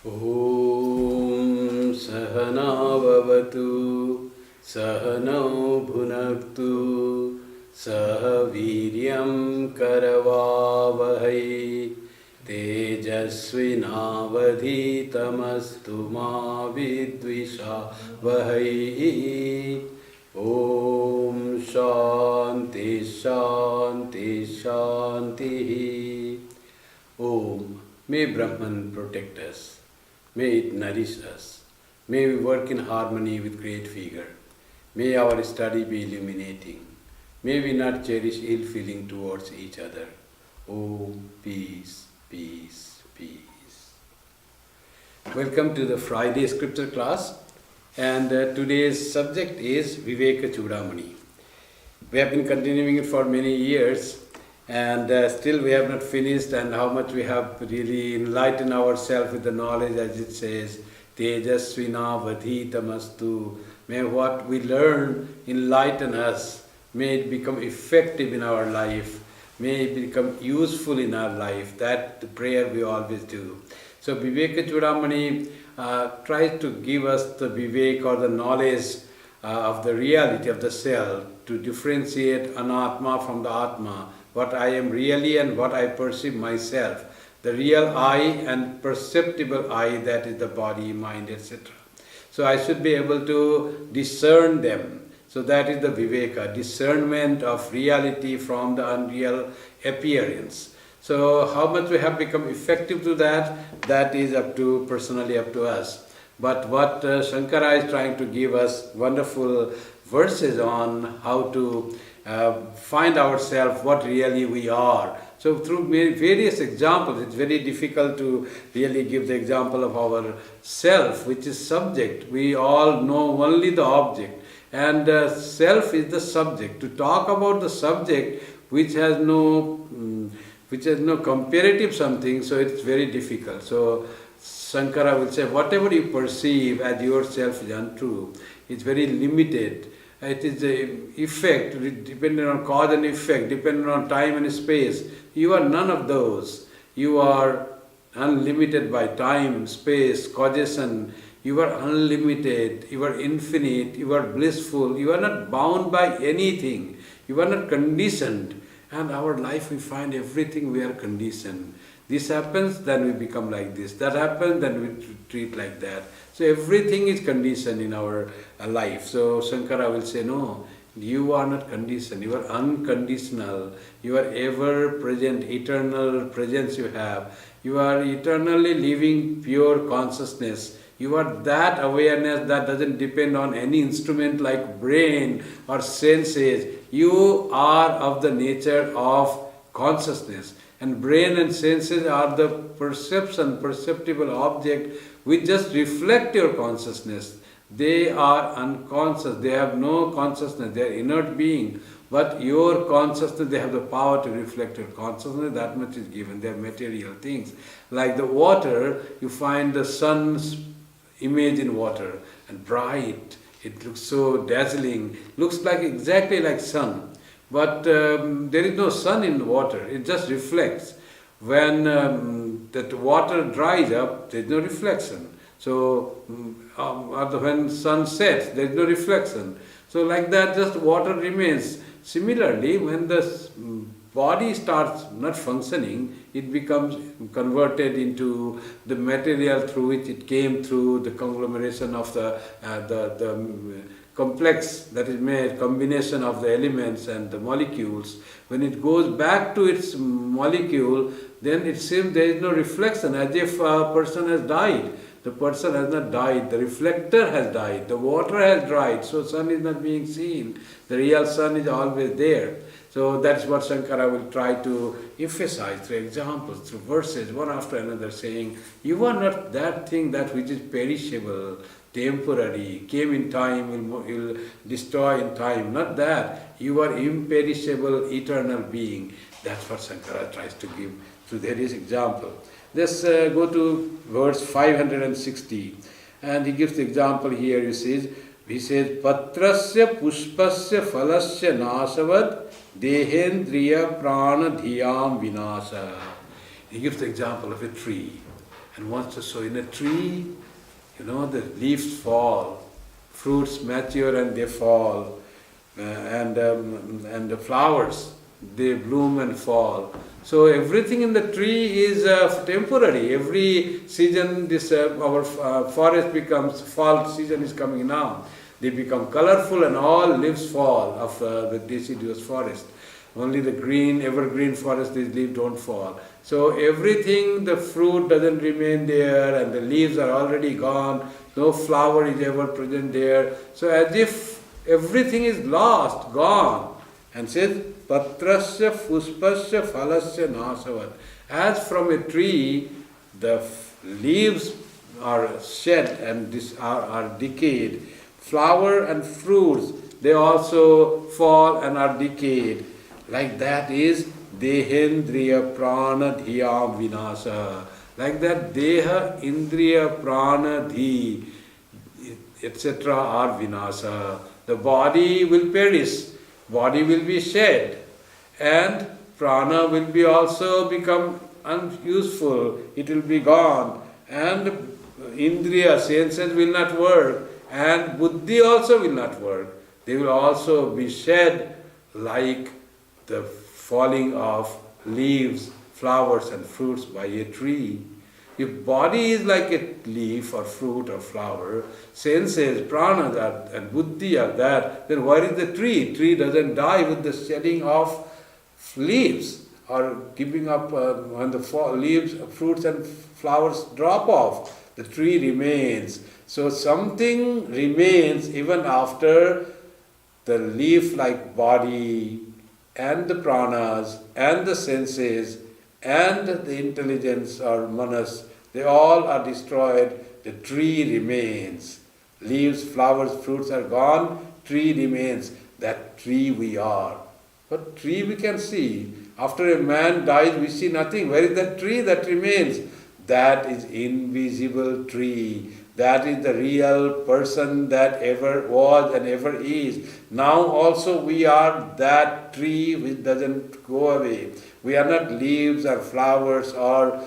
Om Sahana Bhavatu Sahano Bhunaktu Sahaviryam Karavavahai Tejasvinavadhitamastu ma vidvishavahai. Om Shanti Shanti Shanti. Om. May Brahman protect us. May it nourish us. May we work in harmony with great figure. May our study be illuminating. May we not cherish ill feeling towards each other. Om, peace, peace, peace. Welcome to the Friday scripture class, and today's subject is Vivekachudamani. We have been continuing it for many years, and still we have not finished, and how much we have really enlightened ourselves with the knowledge, as it says, Tejasvina vadhitamastu. May what we learn enlighten us. May it become effective in our life. May it become useful in our life. That the prayer we always do. So Vivekachudamani tries to give us the vivek, or the knowledge of the reality of the self, to differentiate anatma from the atma, what I am really and what I perceive myself, the real I and perceptible I, that is the body, mind, etc. So I should be able to discern them. So that is the viveka, discernment of reality from the unreal appearance. So how much we have become effective to that, that is personally up to us. But what Shankara is trying to give us wonderful verses on how to find ourselves, what really we are. So through various examples, it's very difficult to really give the example of our self, which is subject. We all know only the object, and self is the subject. To talk about the subject which has no comparative something, so it's very difficult. So Shankara will say, whatever you perceive as yourself is untrue. It's very limited. It is the effect, dependent on cause and effect, dependent on time and space. You are none of those. You are unlimited by time, space, causation. You are unlimited. You are infinite. You are blissful. You are not bound by anything. You are not conditioned. And our life, we find everything we are conditioned. This happens, then we become like this. That happens, then we treat like that. So everything is conditioned in our life. So Shankara will say, no, you are not conditioned. You are unconditional. You are ever present, eternal presence you have. You are eternally living pure consciousness. You are that awareness that doesn't depend on any instrument like brain or senses. You are of the nature of consciousness. And brain and senses are the perceptible object which just reflect your consciousness. They are unconscious, they have no consciousness, they are inert being. But your consciousness, they have the power to reflect your consciousness, that much is given. They are material things. Like the water, you find the sun's image in water, and bright, it looks so dazzling, looks like exactly like sun. But there is no sun in water, it just reflects. When that water dries up, there is no reflection. So when sun sets, there is no reflection. So like that, just water remains. Similarly, when the body starts not functioning, it becomes converted into the material through which it came through, the conglomeration of the complex that is made, combination of the elements and the molecules. When it goes back to its molecule, then it seems there is no reflection, as if a person has died. The person has not died, the reflector has died, the water has dried, so sun is not being seen. The real sun is always there. So that's what Shankara will try to emphasize through examples, through verses, one after another, saying, you are not that thing, that which is perishable, temporary, came in time, will destroy in time. Not that. You are imperishable, eternal being. That's what Shankara tries to give through various example. Let's go to verse 560. And he gives the example here, he says, Patrasya pushpasya phalasya nasavad dehendriya prana dhiyam vinasa. He gives the example of a tree. And so in a tree, the leaves fall, fruits mature and they fall, and the flowers, they bloom and fall. So everything in the tree is temporary. Every season, our forest becomes, fall season is coming now. They become colorful and all leaves fall of the deciduous forest. Only the green, evergreen forest, these leaves don't fall. So everything, the fruit doesn't remain there and the leaves are already gone. No flower is ever present there. So as if everything is lost, gone. And says, Patrasya Puspasya Phalasya Nasavat. As from a tree, the leaves are shed and are decayed. Flower and fruits, they also fall and are decayed. Like that is Dehendriya Prana Dhiyam Vinasa. Like that Deha, Indriya, Prana, Dhi, etc. are Vinasa. The body will perish, body will be shed, and prana will be also become unuseful, it will be gone, and indriya, senses will not work, and buddhi also will not work. They will also be shed like the falling of leaves, flowers and fruits by a tree. If body is like a leaf or fruit or flower, senses, pranas and buddhi are that, then where is the tree? Tree doesn't die with the shedding of leaves or giving up when the leaves, fruits and flowers drop off. The tree remains. So something remains even after the leaf-like body and the pranas and the senses and the intelligence or manas, they all are destroyed, the tree remains. Leaves, flowers, fruits are gone, tree remains. That tree we are. But tree we can see. After a man dies, we see nothing. Where is that tree that remains? That is invisible tree. That is the real person that ever was and ever is. Now also we are that tree which doesn't go away. We are not leaves or flowers or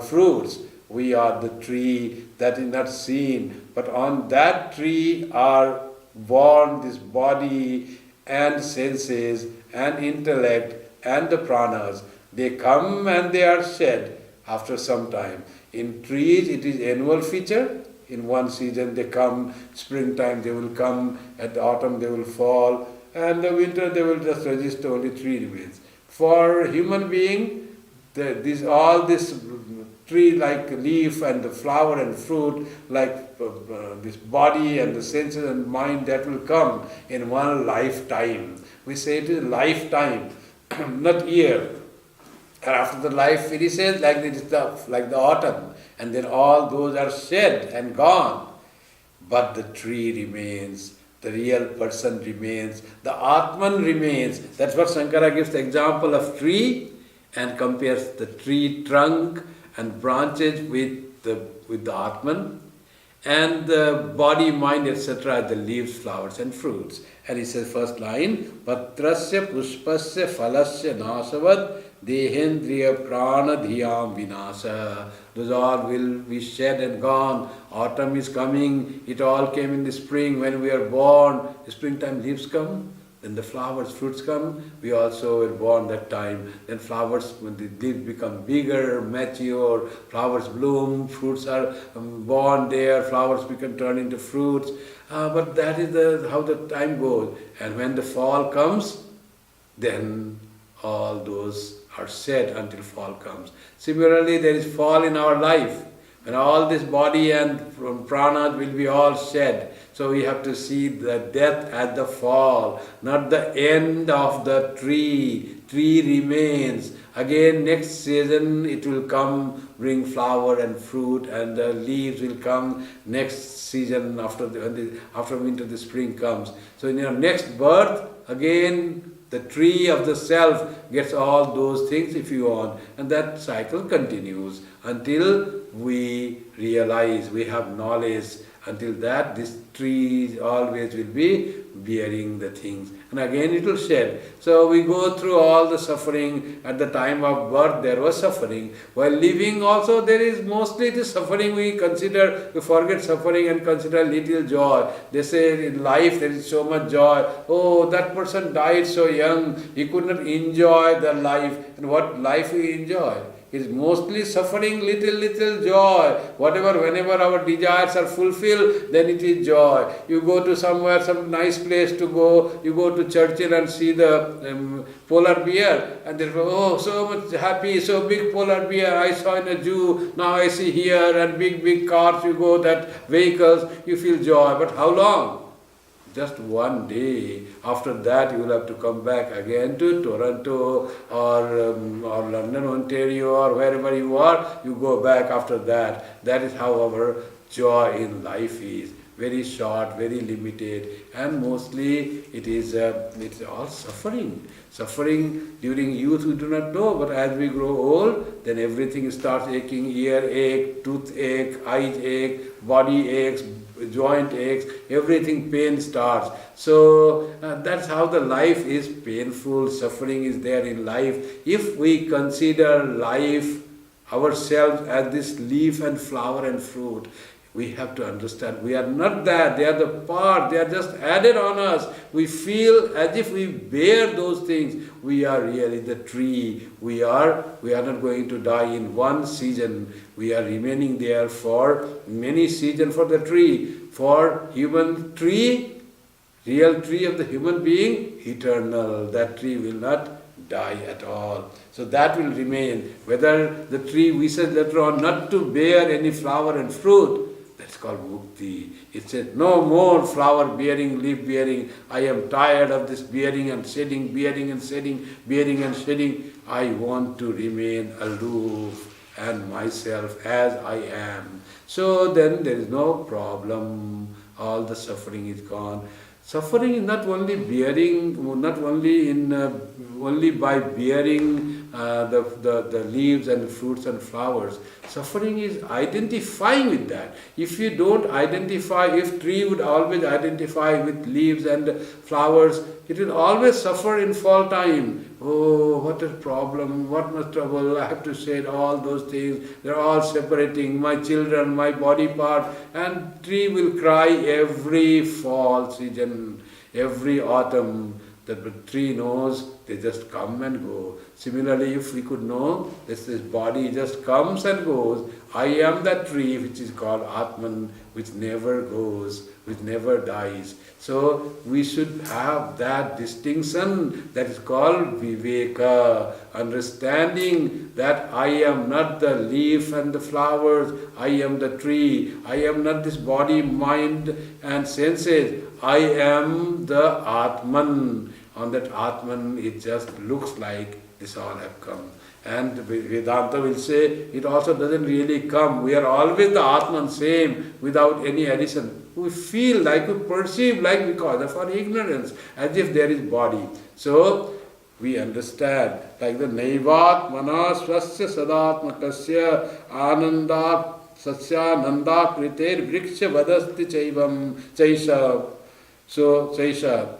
fruits. We are the tree that is not seen. But on that tree are born this body and senses and intellect and the pranas. They come and they are shed after some time. In trees it is annual feature. In one season they come, springtime they will come, at the autumn they will fall, and the winter they will just resist, only tree remains. For human being, all this tree like leaf and the flower and fruit, like this body and the senses and mind, that will come in one lifetime. We say it is lifetime, not year. And after the life finishes, like the autumn, and then all those are shed and gone. But the tree remains, the real person remains, the Atman remains. That's what Shankara gives the example of tree and compares the tree trunk and branches with the Atman, and the body, mind, etc., the leaves, flowers and fruits. And he says, first line, Patrasya Puspasya Phalasya Nasavat Dehendriya Prana Dhiyam Vinasa. Those all will be shed and gone. Autumn is coming. It all came in the spring when we are born. The springtime leaves come. Then the flowers, fruits come. We also were born that time. Then flowers, when the leaves become bigger, mature, flowers bloom, fruits are born there, flowers become turned into fruits. But that is how the time goes. And when the fall comes, then all those are shed until fall comes. Similarly, there is fall in our life. When all this body and prana will be all shed. So we have to see the death at the fall, not the end of the tree. Tree remains. Again, next season it will come, bring flower and fruit, and the leaves will come next season after winter, the spring comes. So in your next birth, again, the tree of the self gets all those things if you want, and that cycle continues until we realize, we have knowledge. Until that, this tree always will be bearing the things. and again it will shed. So we go through all the suffering. At the time of birth there was suffering. While living also there is mostly the suffering we consider, we forget suffering and consider little joy. They say in life there is so much joy. Oh, that person died so young, he could not enjoy the life. And what life we enjoy? Is mostly suffering, little joy. Whatever, whenever our desires are fulfilled, then it is joy. You go to somewhere, some nice place to go, you go to Churchill and see the polar bear, and they oh, so much happy, so big polar bear I saw in a zoo, now I see here, and big cars, you go, that vehicles, you feel joy. But how long? Just one day. After that you will have to come back again to Toronto or London, Ontario, or wherever you are, you go back after that. That is how our joy in life is. Very short, very limited, and mostly it's all suffering. Suffering during youth we do not know, but as we grow old, then everything starts aching, ear ache, tooth ache, eye ache, body aches, joint aches, everything pain starts. So that's how the life is painful, suffering is there in life. If we consider life, ourselves as this leaf and flower and fruit, we have to understand we are not that, they are the part, they are just added on us. We feel as if we bear those things. We are really the tree. We are not going to die in one season. We are remaining there for many seasons for the tree. For human tree, real tree of the human being, eternal. That tree will not die at all. So that will remain. Whether the tree wishes later on not to bear any flower and fruit, that's called mukti. It says, no more flower bearing, leaf bearing. I am tired of this bearing and shedding, bearing and shedding, bearing and shedding. I want to remain aloof and myself as I am. So then there is no problem. All the suffering is gone. Suffering is not only bearing, not only in only by bearing the leaves and fruits and flowers. Suffering is identifying with that. If you don't identify, if tree would always identify with leaves and flowers, it will always suffer in fall time. Oh, what a problem, what much trouble, I have to shed all those things, they're all separating, my children, my body part, and tree will cry every fall season, every autumn. That the tree knows they just come and go. Similarly, if we could know this body just comes and goes, I am that tree which is called Atman, which never goes, which never dies. So we should have that distinction that is called Viveka, understanding that I am not the leaf and the flowers, I am the tree, I am not this body, mind and senses, I am the Atman. On that Atman, it just looks like this all have come. And Vedanta will say, it also doesn't really come. We are always the Atman, same, without any addition. We feel like, we perceive like because of our ignorance, as if there is body. So, we understand, like the Naivat Mana Swasya Sadatmakasya Ananda Sasya Nanda Kriter Vriksha Vadasti Chaivam Chaisha. So, Chaisha.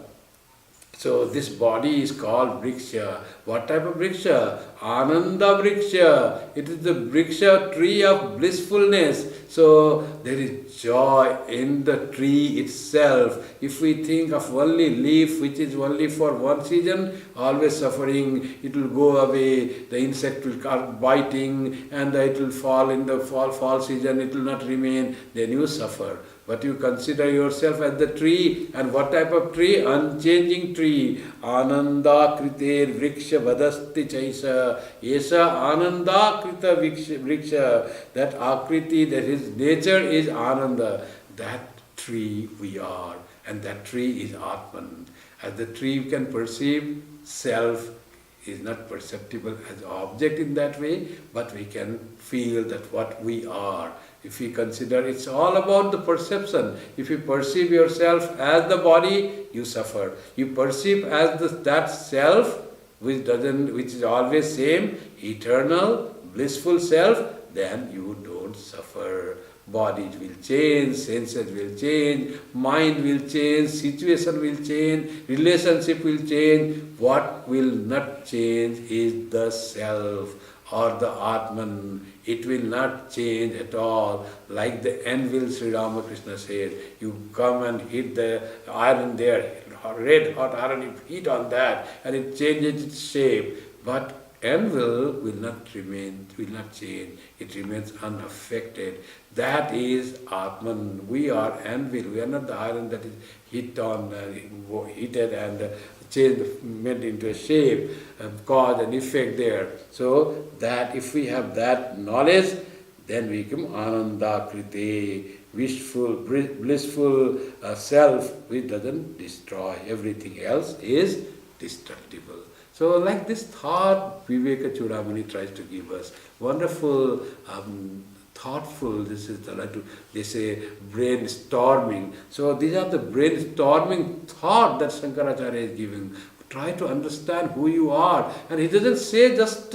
So this body is called Vriksha. What type of Vriksha? Ananda Vriksha. It is the Vriksha, tree of blissfulness. So there is joy in the tree itself. If we think of only leaf, which is only for one season, always suffering, it will go away, the insect will start biting, and it will fall in the fall season, it will not remain, then you suffer. But you consider yourself as the tree, and what type of tree? Unchanging tree. Ananda kriter vriksha vadasti chaisa. Yesa ananda krita vriksha. That akriti, that his nature is ananda. That tree we are, and that tree is Atman. As the tree can perceive, self is not perceptible as object in that way, but we can feel that what we are. If you consider, it's all about the perception. If you perceive yourself as the body, you suffer. You perceive as that self, which is always same, eternal, blissful self, then you don't suffer. Bodies will change, senses will change, mind will change, situation will change, relationship will change. What will not change is the self or the Atman. It will not change at all. Like the anvil, Sri Ramakrishna says, you come and hit the iron there, red hot iron, you hit on that and it changes its shape. But anvil will not change. It remains unaffected. That is Atman. We are anvil. We are not the iron that is heated and changed, made into a shape, cause and effect there. So that if we have that knowledge, then we become Ananda Krite, wishful, blissful self, which doesn't destroy. Everything else is destructible. So like this thought, Vivekachudamani tries to give us wonderful, thoughtful, they say brainstorming. So these are the brainstorming thought that Shankaracharya is giving. Try to understand who you are. And he doesn't say just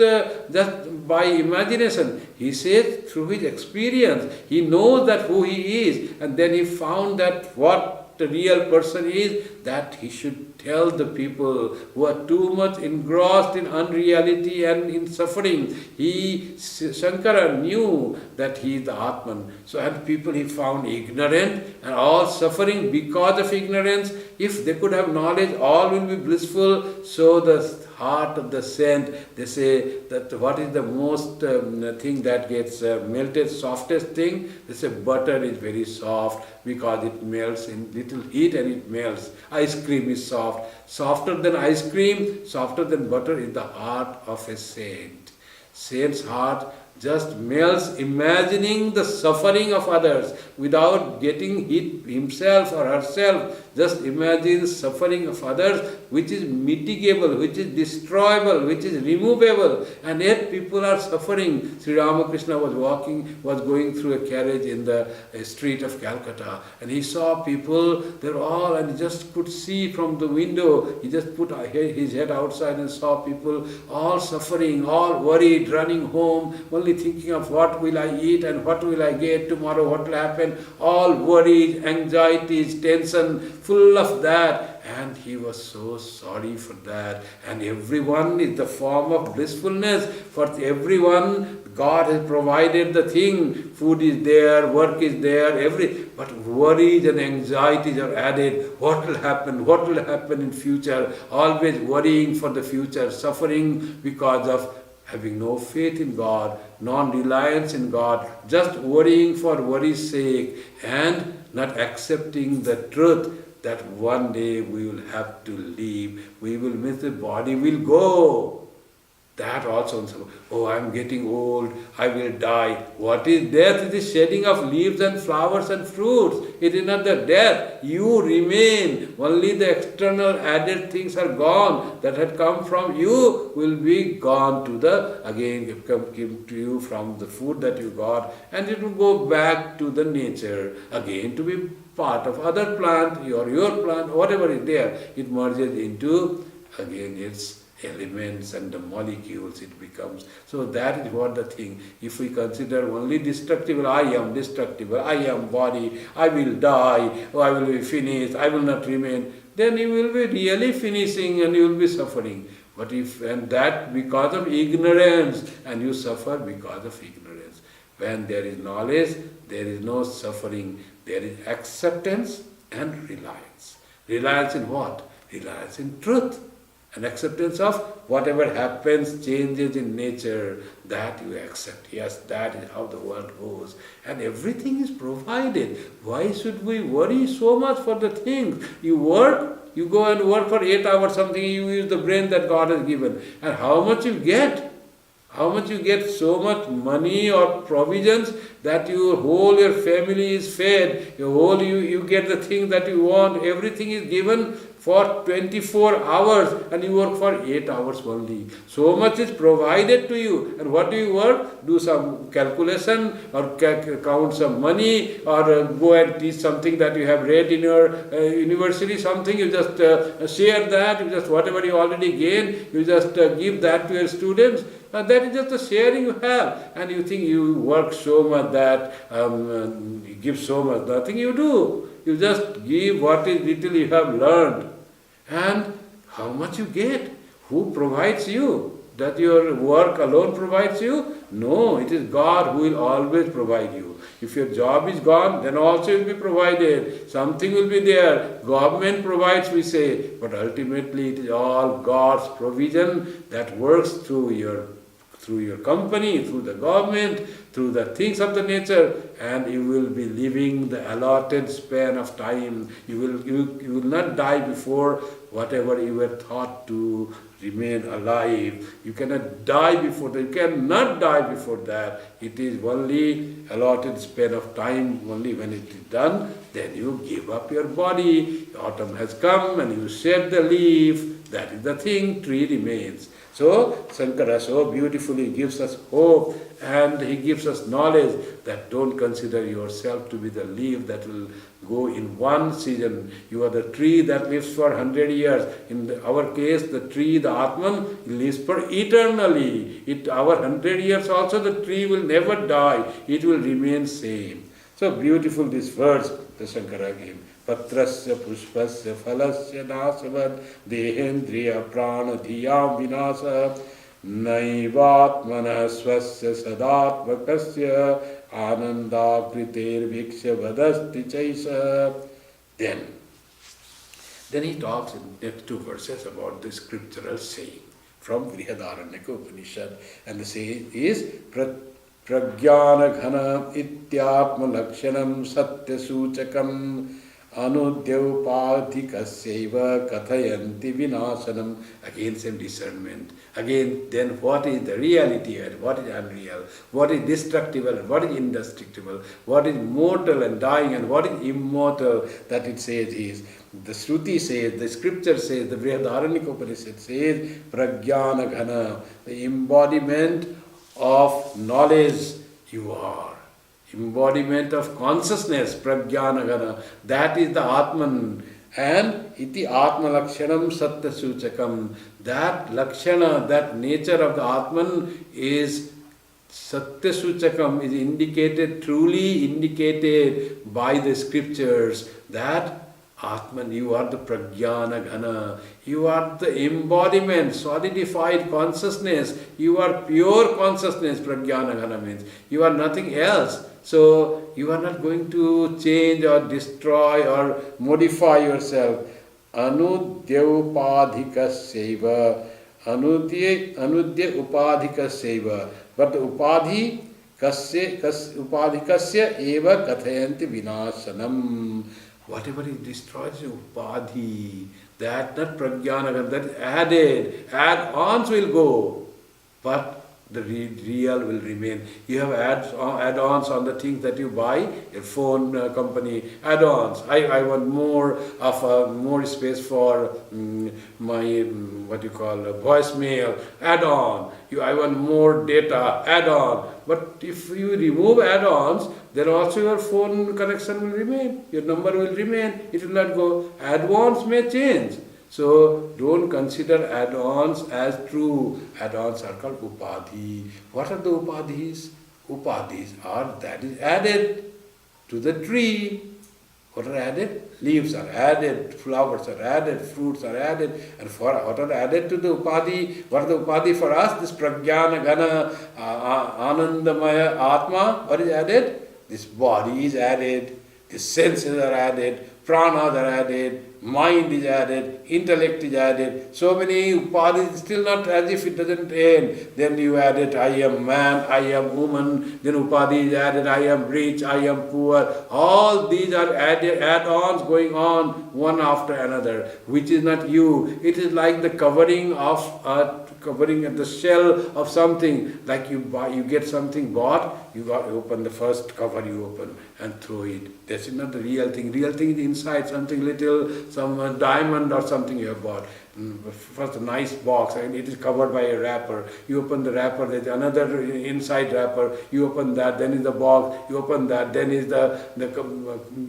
by imagination. He says through his experience. He knows that who he is. And then he found that what the real person is, that he should tell the people who are too much engrossed in unreality and in suffering. Shankara knew that he is the Atman. So, and people he found ignorant and all suffering because of ignorance. If they could have knowledge, all will be blissful. So the heart of the saint, they say that what is the most thing that gets melted, softest thing? They say butter is very soft because it melts in little heat and it melts. Ice cream is soft. Softer than ice cream, softer than butter is the heart of a saint. Saint's heart just melts imagining the suffering of others without getting hit himself or herself. Just imagine suffering of others which is mitigable, which is destroyable, which is removable, and yet people are suffering. Sri Ramakrishna was going through a carriage in the street of Calcutta, and he saw people, they're all, and he just could see from the window, he just put his head outside and saw people all suffering, all worried, running home, only thinking of what will I eat and what will I get tomorrow, what will happen, all worries, anxieties, tension, full of that. And he was so sorry for that. And everyone is the form of blissfulness. For everyone, God has provided the thing. Food is there, work is there, but worries and anxieties are added. What will happen? What will happen in future? Always worrying for the future, suffering because of having no faith in God, non-reliance in God, just worrying for worry's sake, and not accepting the truth that one day we will have to leave, we will miss, the body will go. That also, oh, I am getting old, I will die. What is death? It is shedding of leaves and flowers and fruits. It is not the death. You remain. Only the external added things are gone that had come from you will be gone to come to you from the food that you got, and it will go back to the nature again to be part of other plant, or your plant, whatever is there. It merges into again its elements and the molecules it becomes. So that is what the thing. If we consider only destructible, I am body, I will die, I will be finished, I will not remain, then you will be really finishing and you will be suffering. But and that because of ignorance, and you suffer because of ignorance. When there is knowledge, there is no suffering. There is acceptance and reliance. Reliance in what? Reliance in truth. An acceptance of whatever happens, changes in nature, that you accept. Yes, that is how the world goes. And everything is provided. Why should we worry so much for the things? You work, you go and work for 8 hours something, you use the brain that God has given. And how much you get? How much you get? So much money or provisions that your family is fed, you get the thing that you want, everything is given for 24 hours and you work for 8 hours only. So much is provided to you. And what do you work? Do some calculation or count some money or go and teach something that you have read in your university, something, you just share that, you just whatever you already gain, you just give that to your students. That is just the sharing you have. And you think you work so much that you give so much. Nothing you do. You just give what is little you have learned. And how much you get? Who provides you? That your work alone provides you? No, it is God who will always provide you. If your job is gone, then also it will be provided. Something will be there. Government provides, we say, but ultimately it is all God's provision that works through your company, through the government, through the things of the nature, and you will be living the allotted span of time. You will not die before whatever you were thought to remain alive. You cannot die before that. You cannot die before that. It is only allotted span of time. Only when it is done, then you give up your body. Autumn has come and you shed the leaf. That is the thing. Tree remains. So Shankara so beautifully gives us hope, and he gives us knowledge that don't consider yourself to be the leaf that will go in one season. You are the tree that lives for 100 years. In our case, the tree, the Atman, lives for eternally. Our 100 years also, the tree will never die. It will remain same. So beautiful this verse the Shankara gave. Patrasya pushpasya phalasya nasavad dehendriya prana dhiyam vinasa naivatmana swasya sadatmakasya ananda kriter viksya vadasti chaisa. Then he talks in next two verses about the scriptural saying from Brihadaranyaka Upanishad, and the saying is Pragyana Ghana Ityatma Lakshanam Satya Suchakam Anudyaupadhikasyaiva Kathayanti Vinasanam. Again same discernment. Again, then what is the reality and what is unreal? What is destructible and what is indestructible? What is mortal and dying and what is immortal? That it says is, the Shruti says, the scripture says, the Brihadaranyaka Upanishad says, Pragyana Ghana, the embodiment of knowledge you are. Embodiment of consciousness, Pragyana Ghana, that is the Atman. And iti Atma Lakshanam Satya Suchakam, that Lakshana, that nature of the Atman is Satya Suchakam, is indicated, truly indicated by the scriptures, that Atman, you are the Pragyana Ghana, you are the embodiment, solidified consciousness, you are pure consciousness. Pragyana Ghana means you are nothing else. So you are not going to change or destroy or modify yourself. Anudya upadhikasyaiva, anudya upadhikasyaiva, but the upadhikasya eva kathayanti vinasanam. Whatever is destroyed is upadhi. That not pragyana, that is added. Add-ons will go, but the real will remain. You have add-ons on the things that you buy, your phone company, add-ons. I want more space for my voicemail, add-on. I want more data, add-on. But if you remove add-ons, then also your phone connection will remain, your number will remain, it will not go. Add-ons may change. So don't consider add-ons as true. Add-ons are called upadhi. What are the upadhis? Upadhis are that is added to the tree. What are added? Leaves are added, flowers are added, fruits are added. And what are added to the upadhi? What are the upadhi for us? This pragyana ghana, anandamaya atma. What is added? This body is added, the senses are added, pranas are added, mind is added, intellect is added. So many upadhis, still not as if it doesn't end. Then you added, I am man, I am woman. Then upadhi is added, I am rich, I am poor. All these are add-ons going on one after another, which is not you. It is like the covering at the shell of something. Like you get something bought, you open the first cover, you open and throw it. That's not the real thing. Real thing is inside, something little, some diamond or something you have bought. First a nice box and it is covered by a wrapper. You open the wrapper, there is another inside wrapper. You open that, then is the box. You open that, then is the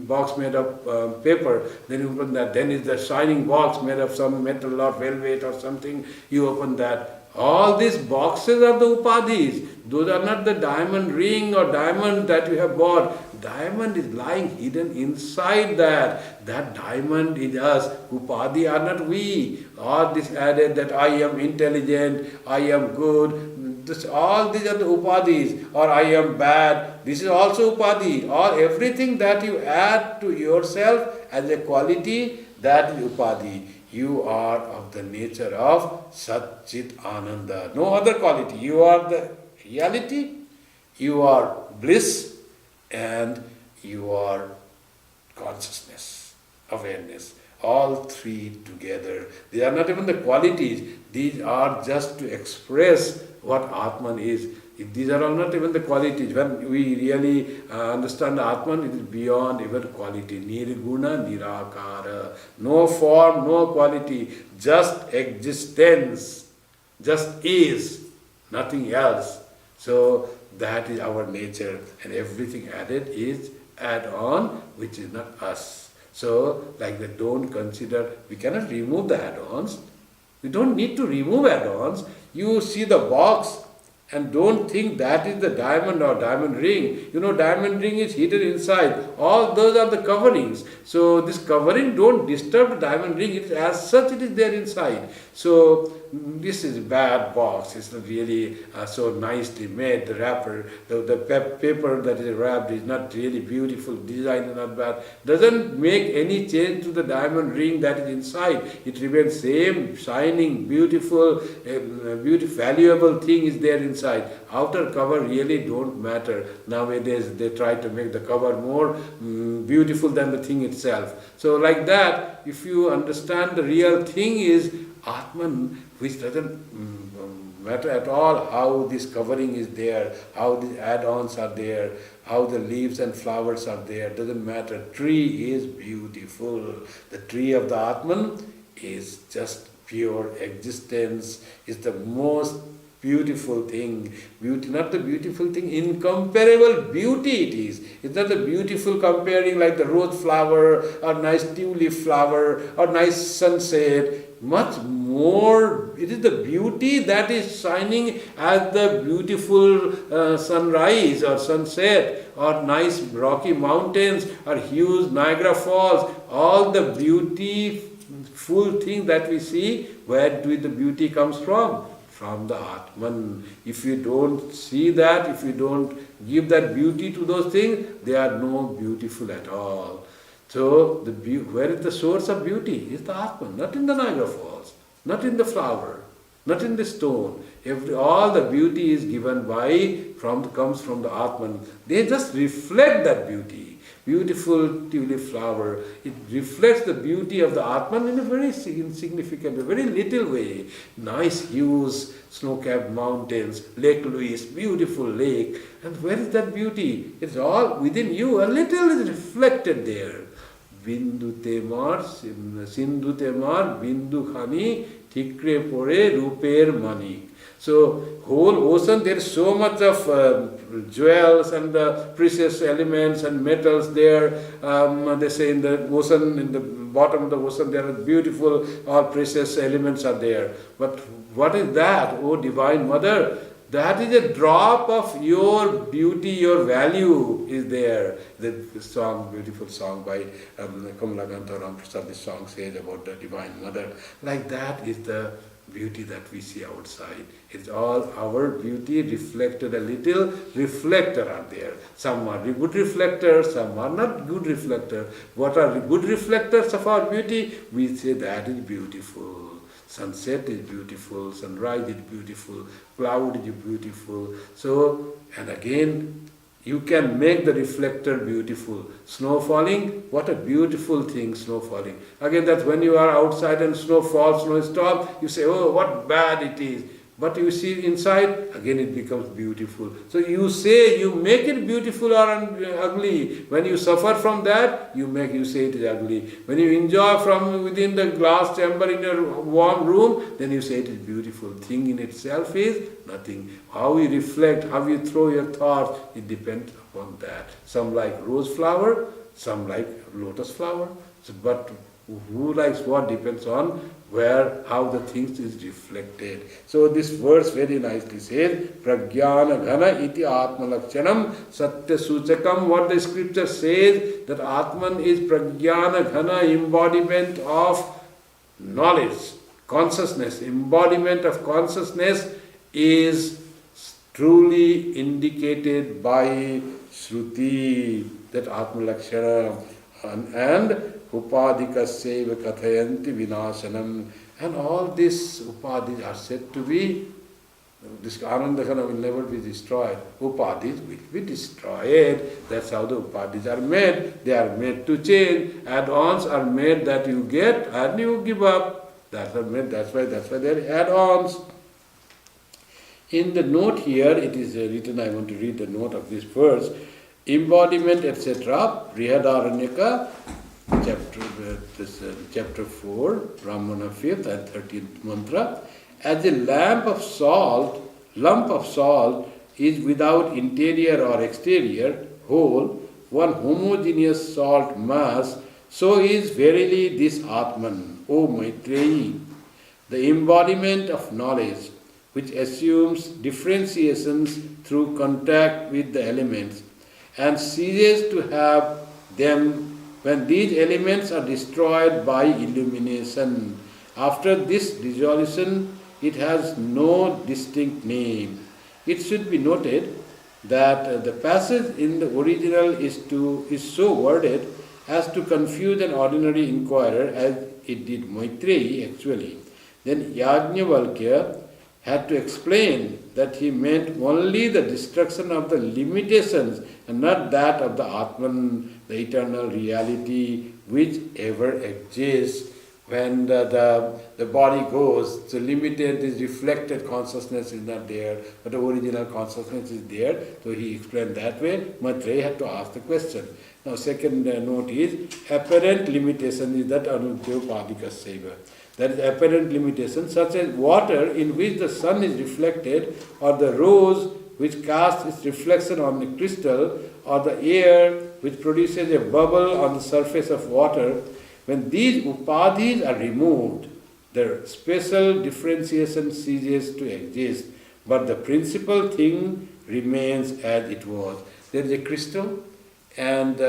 box made of paper. Then you open that, then is the shining box made of some metal or velvet or something. You open that. All these boxes are the upadhis. Those are not the diamond ring or diamond that you have bought. Diamond is lying hidden inside that. That diamond is us. Upadhi are not we. All this added that I am intelligent, I am good. All these are the upadhis. Or I am bad. This is also upadhi. Or everything that you add to yourself as a quality, that is upadhi. You are of the nature of Sat Chit Ananda. No other quality. You are the reality, you are bliss, and you are consciousness, awareness. All three together. They are not even the qualities. These are just to express what Atman is. These are all not even the qualities. When we really understand Atman, it is beyond even quality. Nirguna, nirakara. No form, no quality. Just existence. Just is. Nothing else. So that is our nature. And everything added is add-on, which is not us. So, like that, don't consider, we cannot remove the add-ons. We don't need to remove add-ons. You see the box, and don't think that is the diamond or diamond ring. You know, diamond ring is hidden inside. All those are the coverings. So this covering don't disturb the diamond ring. It, as such, it is there inside. So this is a bad box. It's not really so nicely made. The wrapper, the paper that is wrapped is not really beautiful. Design is not bad. Doesn't make any change to the diamond ring that is inside. It remains same, shining, beautiful, valuable thing is there inside. Outer cover really don't matter. Nowadays they try to make the cover more beautiful than the thing itself. So like that, if you understand the real thing is Atman, which doesn't matter at all how this covering is there, how the add-ons are there, how the leaves and flowers are there, doesn't matter. Tree is beautiful. The tree of the Atman is just pure existence, is the most beautiful thing. Beauty, not the beautiful thing, incomparable beauty it is. It's not the beautiful comparing like the rose flower or nice tulip flower or nice sunset. Much more, it is the beauty that is shining as the beautiful sunrise or sunset or nice rocky mountains or huge Niagara Falls. All the beautiful thing that we see, where do the beauty comes from? From the Atman. If you don't see that, if you don't give that beauty to those things, they are no beautiful at all. So, where is the source of beauty? Is the Atman, not in the Niagara Falls, not in the flower, not in the stone. All the beauty is given comes from the Atman. They just reflect that beauty. Beautiful tulip flower, it reflects the beauty of the Atman in a very insignificant, a very little way. Nice hues, snow-capped mountains, Lake Louise, beautiful lake. And where is that beauty? It's all within you. A little is reflected there. Bindu temar, sindhu temar, bindu khani, thikre pore, ruper mani. So, whole ocean, there is so much of jewels and precious elements and metals there. They say in the ocean, in the bottom of the ocean, there are beautiful, all precious elements are there. But what is that, O Divine Mother? That is a drop of your beauty, your value is there. The song, beautiful song by Kamalakanta Ramprasad, this song says about the Divine Mother. Like that is the beauty that we see outside. It's all our beauty reflected. A little reflector are there. Some are good reflectors, some are not good reflectors. What are the good reflectors of our beauty? We say that is beautiful. Sunset is beautiful, sunrise is beautiful, cloud is beautiful. So, and again, you can make the reflector beautiful. Snow falling, what a beautiful thing, snow falling. Again, that's when you are outside and snow falls, snow stops, you say, oh, what bad it is. But you see inside, again it becomes beautiful. So you say, you make it beautiful or ugly. When you suffer from that, you say it is ugly. When you enjoy from within the glass chamber in your warm room, then you say it is beautiful. Thing in itself is nothing. How you reflect, how you throw your thoughts, it depends upon that. Some like rose flower, some like lotus flower. But Who likes what depends on how the things is reflected. So this verse very nicely says, Pragyana Ghana iti Atma Lakshanam Satya Suchakam. What the scripture says, that Atman is Pragyana Ghana, embodiment of knowledge, consciousness. Embodiment of consciousness is truly indicated by Shruti, that Atma Lakshana, and Upadikasyeva Kathayanti Vinashanam. And all these Upadis are said to be, this Anandakana will never be destroyed. Upadis will be destroyed. That's how the Upadis are made. They are made to change. Add-ons are made that you get and you give up. That's why they are add-ons. In the note here, it is written, I want to read the note of this verse, embodiment, etc., Brihadaranyaka, chapter 4, Brahmana 5th and 13th mantra. As a lump of salt is without interior or exterior, whole, one homogeneous salt mass, so is verily this Atman, O Maitreyi, the embodiment of knowledge, which assumes differentiations through contact with the elements, and ceases to have them when these elements are destroyed by illumination. After this dissolution, it has no distinct name. It should be noted that the passage in the original is so worded as to confuse an ordinary inquirer, as it did Maitreyi actually. Then Yajnavalkya had to explain that he meant only the destruction of the limitations and not that of the Atman, the eternal reality which ever exists. When the body goes, so limited, this reflected consciousness is not there, but the original consciousness is there. So he explained that way. Maitreyi had to ask the question. Now second note is, apparent limitation is that Anudyopadikasyeva. That is apparent limitation, such as water in which the sun is reflected, or the rose which casts its reflection on the crystal, or the air which produces a bubble on the surface of water. When these upadhis are removed, the special differentiation ceases to exist, but the principal thing remains as it was. There is a crystal and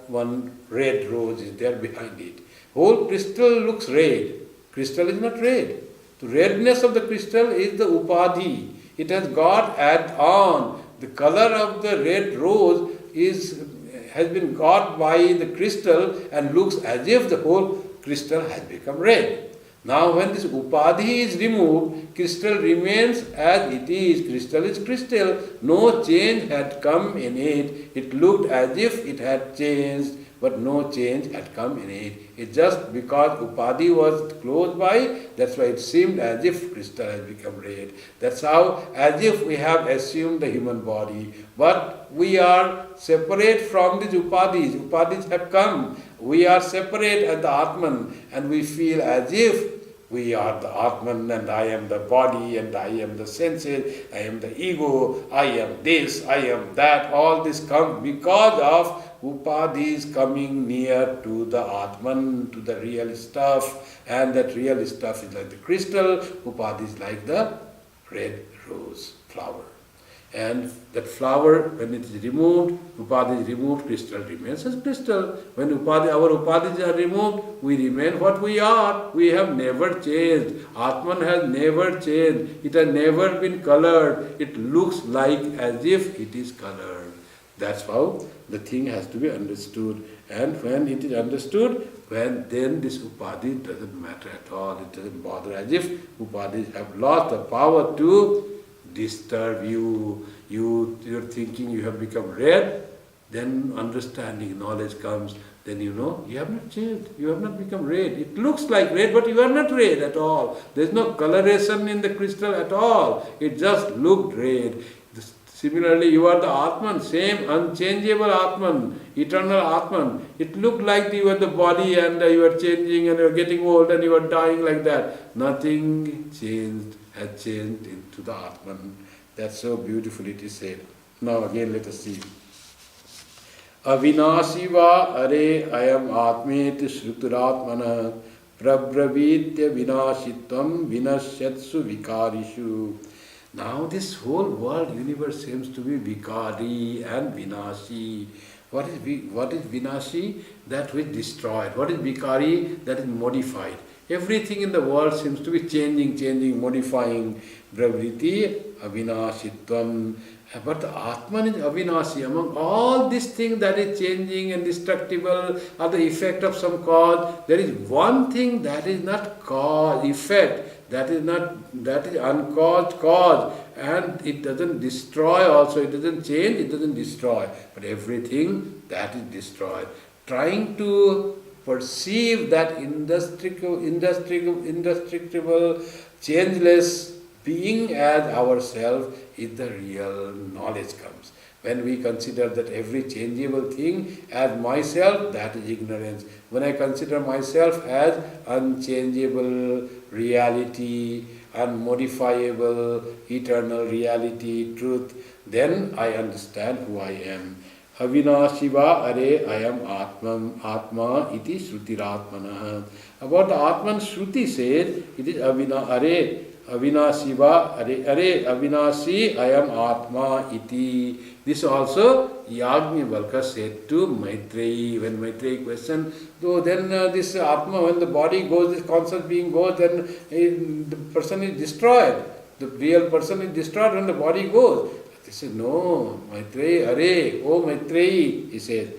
one red rose is there behind it. Whole crystal looks red. Crystal is not red. The redness of the crystal is the upadhi. It has got add on. The color of the red rose has been got by the crystal and looks as if the whole crystal has become red. Now when this upadhi is removed, crystal remains as it is. Crystal is crystal. No change had come in it. It looked as if it had changed, but no change had come in it. It's just because upadhi was close by, that's why it seemed as if crystal has become red. That's how, as if we have assumed the human body. But we are separate from these upadhis. Upadhis have come. We are separate as the Atman, and we feel as if we are the Atman, and I am the body, and I am the senses, I am the ego, I am this, I am that. All this comes because of upadhis coming near to the Atman, to the real stuff, and that real stuff is like the crystal, upadhi is like the red rose flower. And that flower, when it is removed, upadhi is removed, crystal remains as crystal. When our upadhis are removed, we remain what we are. We have never changed. Atman has never changed. It has never been colored. It looks like as if it is colored. That's how the thing has to be understood. And when it is understood, then this upadhi doesn't matter at all. It doesn't bother, as if upadhis have lost the power to disturb you. You're thinking you have become red, then understanding, knowledge comes, then you know you have not changed, you have not become red. It looks like red, but you are not red at all. There's no coloration in the crystal at all. It just looked red. Similarly, you are the Atman, same unchangeable Atman, eternal Atman. It looked like you are the body and you are changing and you are getting old and you are dying like that. Nothing has changed into the Atman. That's so beautiful it is said. Now again let us see. Avinashiva are ayam atmeti shruturatmana prabravitya vinashitvam vinashyatsu vikarishu. Now this whole world, universe seems to be vikari and vinashi. What is vinashi? That which destroyed. What is vikari? That is modified. Everything in the world seems to be changing, modifying. Pravriti avinashitvam. But the Atman is avinashi. Among all these things that is changing and destructible are the effect of some cause. There is one thing that is not cause, effect. That is uncaused cause, and it doesn't destroy also, it doesn't change, it doesn't destroy, but everything that is destroyed. Trying to perceive that indestructible, changeless being as ourselves is the real knowledge comes. When we consider that every changeable thing as myself, that is ignorance. When I consider myself as unchangeable reality, unmodifiable, eternal reality, truth, then I understand who I am. Avinashiva are ayam atma iti shrutiratmana. About the Atman, Shruti says it is avinashiva are avinashi ayam atma iti. This also Yajnavalkya said to Maitreyi. When Maitreyi questioned, so then this Atma, when the body goes, this conscious being goes, then the person is destroyed. The real person is destroyed when the body goes. He said, no, Maitreyi, oh Maitreyi, he says,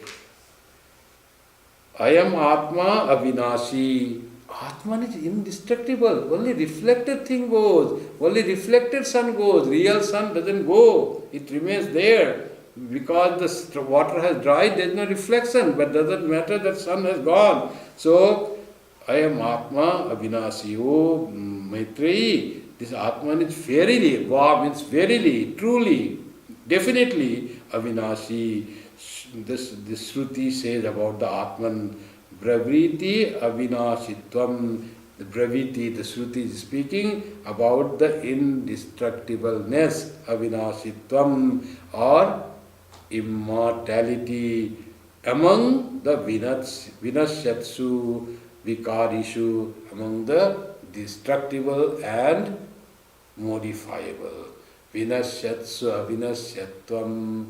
Ayam Atma avinashi. Atman is indestructible. Only reflected thing goes. Only reflected sun goes. Real sun doesn't go. It remains there. Because the water has dried, there is no reflection. But doesn't matter that sun has gone. So, I am Atma avinashi. Oh, Maitreyi, this Atman is verily, Va means verily, truly, definitely avinashi. This Shruti says about the Atman, Bravriti avinashitvam. The Braviti, the Shruti is speaking about the indestructibleness, avinashitvam, or immortality among the vinashyatsu, vikarishu, among the destructible and modifiable. Vinashyatsu, avinashyatvam,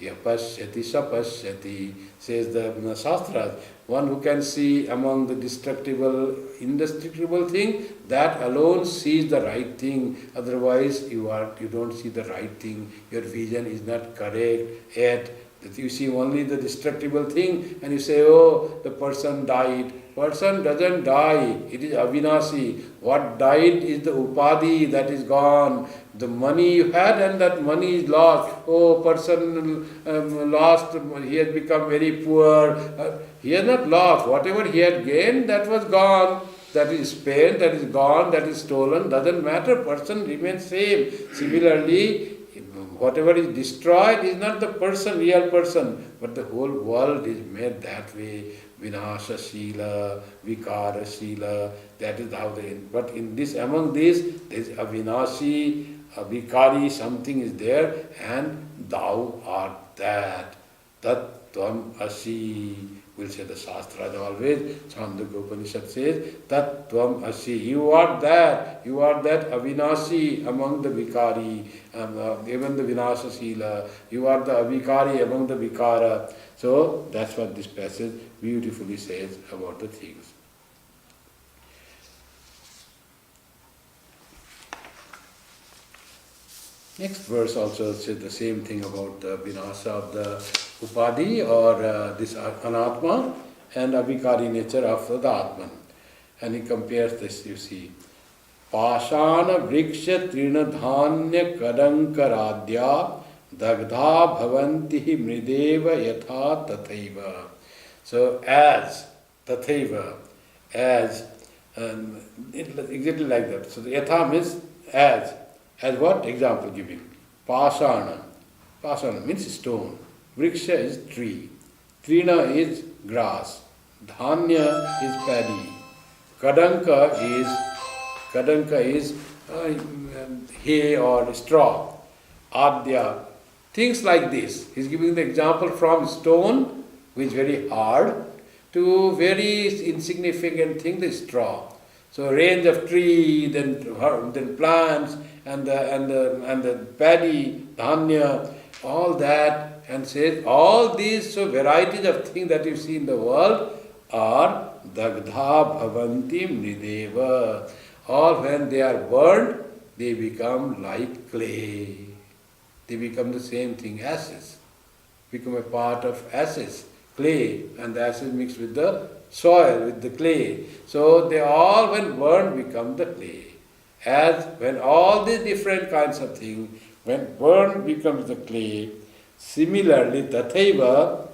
yapashyati sapashyati, says the Shastras. One who can see among the destructible, indestructible thing, that alone sees the right thing. Otherwise, you don't see the right thing. Your vision is not correct yet. That you see only the destructible thing, and you say, oh, the person died. Person doesn't die. It is avinashi. What died is the upadi, that is gone. The money you had and that money is lost. Oh, person lost, he has become very poor. He has not lost. Whatever he had gained, that was gone. That is spent, that is gone, that is stolen. Doesn't matter. Person remains same. Similarly, whatever is destroyed is not the person, real person, but the whole world is made that way. Vinasha Shila, Vikara Shila, that is how they. But in this, among these, there is avinashi, a vikari, something is there, and thou art that. Tat tvam asi. We'll say the Shastras always. Chandogya Upanishad says, Tat tvam asi. You are that avinashi among the vikari, even the vinasha Shila. You are the avikari among the vikara. So that's what this passage beautifully says about the things. Next verse also says the same thing about the vinasa of the upadi or this anatma and avikari nature of the atman. And he compares this, you see. Pashana vriksha trina dhanya kadankaradya dagdha bhavanti mrideva yatha tathaiva. So as, tathaiva, as, exactly like that. So the yatha means as what? Example giving. Pasana. Pasana means stone. Vriksha is tree. Trina is grass. Dhanya is paddy. Kadanka is hay or straw. Adya Things like this. He's giving the example from stone, which is very hard, to very insignificant thing, the straw. So a range of tree, then plants, and the paddy, dhanya, all that, and says all these varieties of things that you see in the world are dagdha bhavanti mrideva. All when they are burned, they become like clay. They become the same thing, ashes. Become a part of ashes, clay, and the ashes mixed with the soil, with the clay. So they all, when burned, become the clay. As when all these different kinds of things, when burned, becomes the clay. Similarly, tathaiva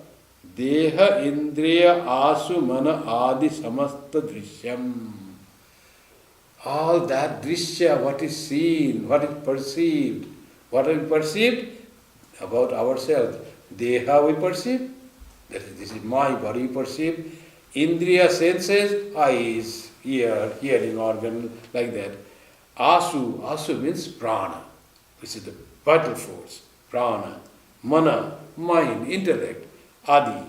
deha indriya asu mana adi samasta drishyam. All that drishya, what is seen, what is perceived, what have we perceived about ourselves? Deha we perceive, that is, this is my body we perceive. Indriya senses, eyes, ear, hearing organ, like that. Asu means prana, which is the vital force, prana. Mana, mind, intellect. Adi,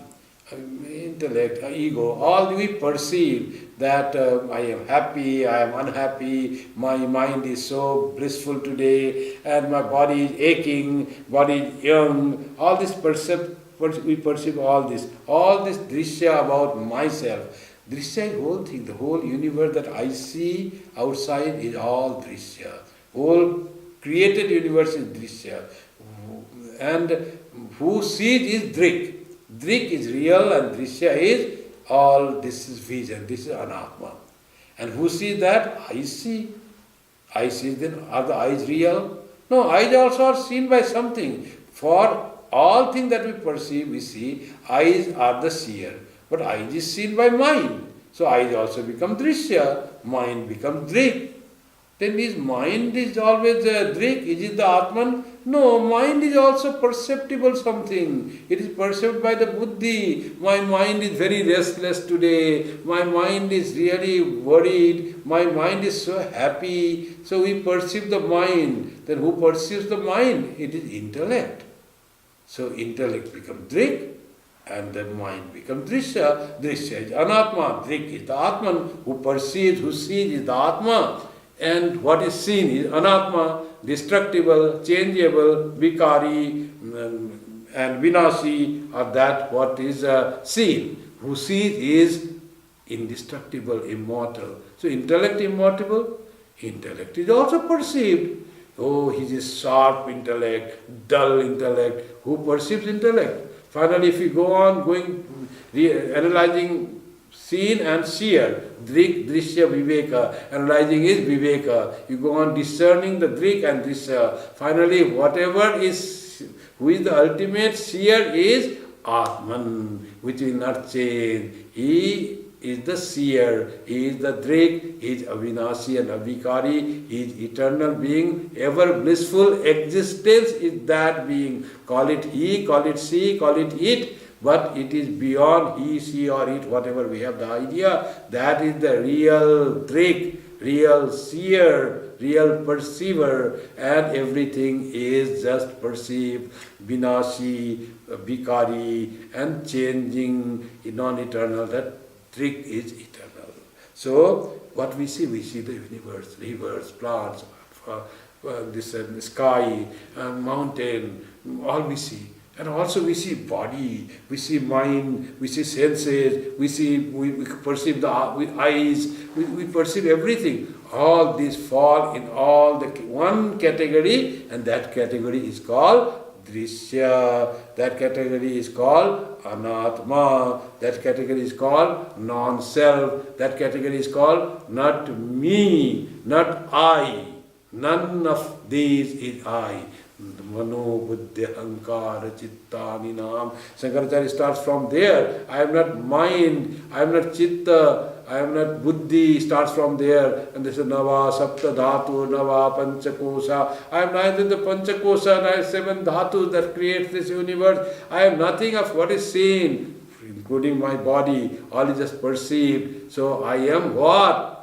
intellect, ego, all we perceive that I am happy, I am unhappy, my mind is so blissful today, and my body is aching, body is young. All this we perceive all this drishya about myself. Drishya is whole thing, the whole universe that I see outside is all drishya. Whole created universe is drishya. And who sees is drik. Drik is real and drishya is all, this is vision, this is anatma. And who sees that? I see. I see, then are the eyes real? No, eyes also are seen by something. For all things that we perceive, we see, eyes are the seer. But eyes is seen by mind. So eyes also become drishya, mind becomes drik. Then his mind is always drik. Is it the Atman? No, mind is also perceptible something. It is perceived by the buddhi. My mind is very restless today. My mind is really worried. My mind is so happy. So we perceive the mind. Then who perceives the mind? It is intellect. So intellect becomes drik and the mind becomes drishya. Drishya is anatma. Drik is the Atman. Who perceives, who sees is the Atma. And what is seen is anatma, destructible, changeable, vikari, and vinasi are that what is seen. Who sees is indestructible, immortal. So intellect immortal, intellect is also perceived. Oh, he is sharp intellect, dull intellect. Who perceives intellect? Finally, if you go on analyzing seen and seer, drik, drishya, viveka. Analyzing is viveka. You go on discerning the drik and drishya. Finally, whatever is, who is the ultimate seer is Atman, which will not change. He is the seer, he is the drik, he is avinasi and avikari, he is eternal being, ever blissful existence is that being. Call it he, call it she, call it it. But it is beyond he, she or it, whatever we have the idea, that is the real drik, real seer, real perceiver, and everything is just perceived, vinasi, vikari, and changing, non-eternal, that drik is eternal. So, what we see the universe, rivers, plants, this sky, mountain, all we see. And also we see body, we see mind, we see senses, we perceive the eyes, we perceive everything. All these fall in all the one category, and that category is called drishya, that category is called anatma, that category is called non-self, that category is called not me, not I. None of these is I. Mano, buddhi, ahankara, chitta, ninam. Shankaracharya starts from there. I am not mind, I am not chitta, I am not buddhi, starts from there. And this is nava, sapta dhatu, nava, panchakosha. I am neither the panchakosha, neither seven dhatus that creates this universe. I am nothing of what is seen, including my body. All is just perceived. So I am what?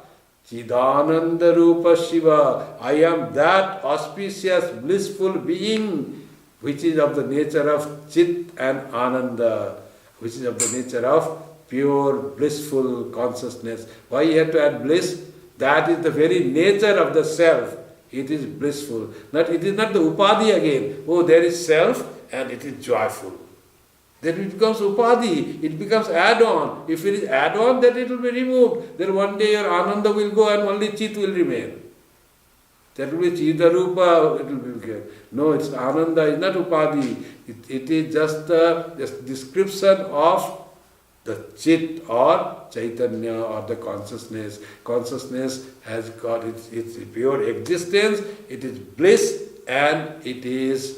Chidananda Rupa Shiva. I am that auspicious, blissful being which is of the nature of Chit and Ananda, which is of the nature of pure blissful consciousness. Why you have to add bliss? That is the very nature of the self. It is blissful. It is not the upadhi again. Oh, there is self and it is joyful. Then it becomes upadhi, it becomes add-on. If it is add-on, then it will be removed. Then one day your ananda will go and only chit will remain. That will be chidarupa, it will be here. No, it's ananda, it's not upadhi. It is just a description of the chit or chaitanya or the consciousness. Consciousness has got its pure existence, it is bliss and it is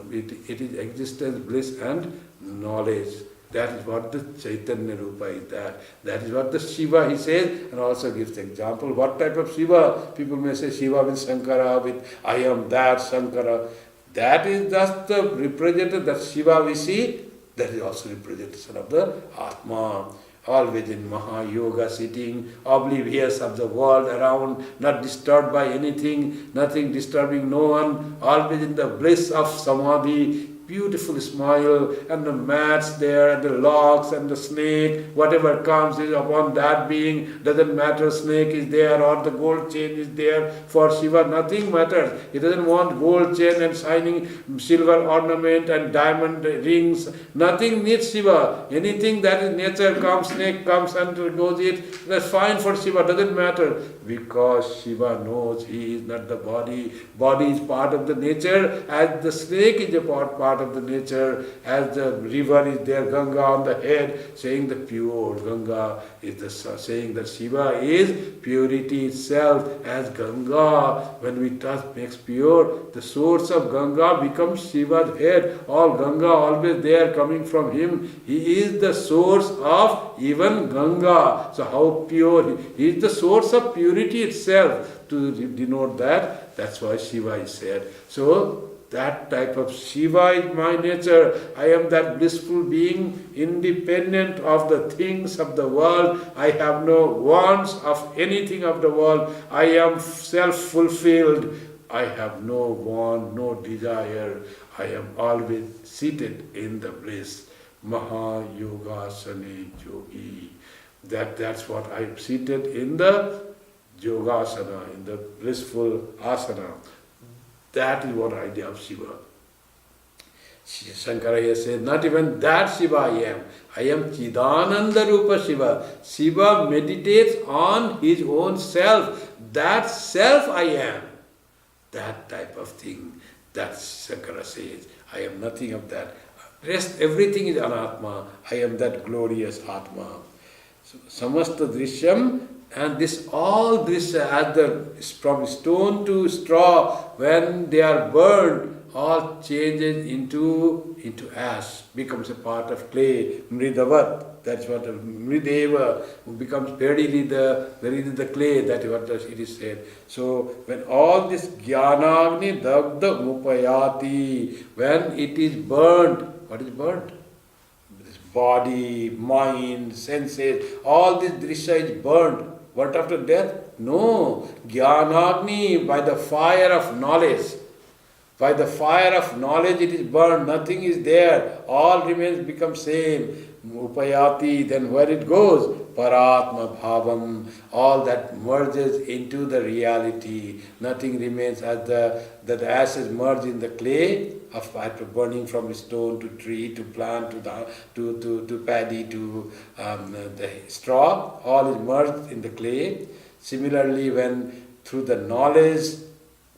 existence, bliss and knowledge. That is what the Chaitanya Rupa is that. That is what the Shiva, he says, and also gives the example. What type of Shiva? People may say Shiva with Shankara, with I am that Shankara. That is just the representative, that Shiva we see, that is also representation of the Atma. Always in Maha Yoga, sitting, oblivious of the world around, not disturbed by anything, nothing disturbing no one, always in the bliss of Samadhi, beautiful smile, and the mats there, and the logs, and the snake, whatever comes is upon that being, doesn't matter snake is there or the gold chain is there. For Shiva, nothing matters. He doesn't want gold chain and shining silver ornament and diamond rings. Nothing needs Shiva. Anything that is nature comes, snake comes and goes it, that's fine for Shiva, doesn't matter. Because Shiva knows he is not the body. Body is part of the nature, as the snake is a part of the nature, as the river is there, Ganga on the head, saying the pure. Ganga is the saying that Shiva is purity itself, as Ganga, when we touch, makes pure. The source of Ganga becomes Shiva's head. All Ganga always there coming from him. He is the source of even Ganga. So how pure? He is the source of purity itself. To denote that, that's why Shiva is said. So that type of Shiva is my nature. I am that blissful being, independent of the things of the world. I have no wants of anything of the world. I am self-fulfilled. I have no want, no desire. I am always seated in the bliss. Maha Yogasane Yogi. That's what I am seated in the Yogasana, in the blissful asana. That is what idea of Shiva. Shankara has said, not even that Shiva I am. I am Chidananda Rupa Shiva. Shiva meditates on his own self. That self I am. That type of thing. That Shankara says. I am nothing of that. Rest, everything is anatma. I am that glorious Atma. So, samasta drishyam, and this all this from stone to straw, when they are burned, all changes into ash, becomes a part of clay, mridavat. That's what mrideva becomes verily the clay. That is what it is said. So when all this jnanagni dagda mupayati, when it is burned, what is burnt? This body, mind, senses, all this drishya is burnt. What after death? No. Jnanagni, by the fire of knowledge. By the fire of knowledge it is burned. Nothing is there. All remains, become same. Upayati, then where it goes? Paratma bhavam. All that merges into the reality. Nothing remains as the ashes merge in the clay after burning from stone to tree to plant to paddy to the straw. All is merged in the clay. Similarly, when through the knowledge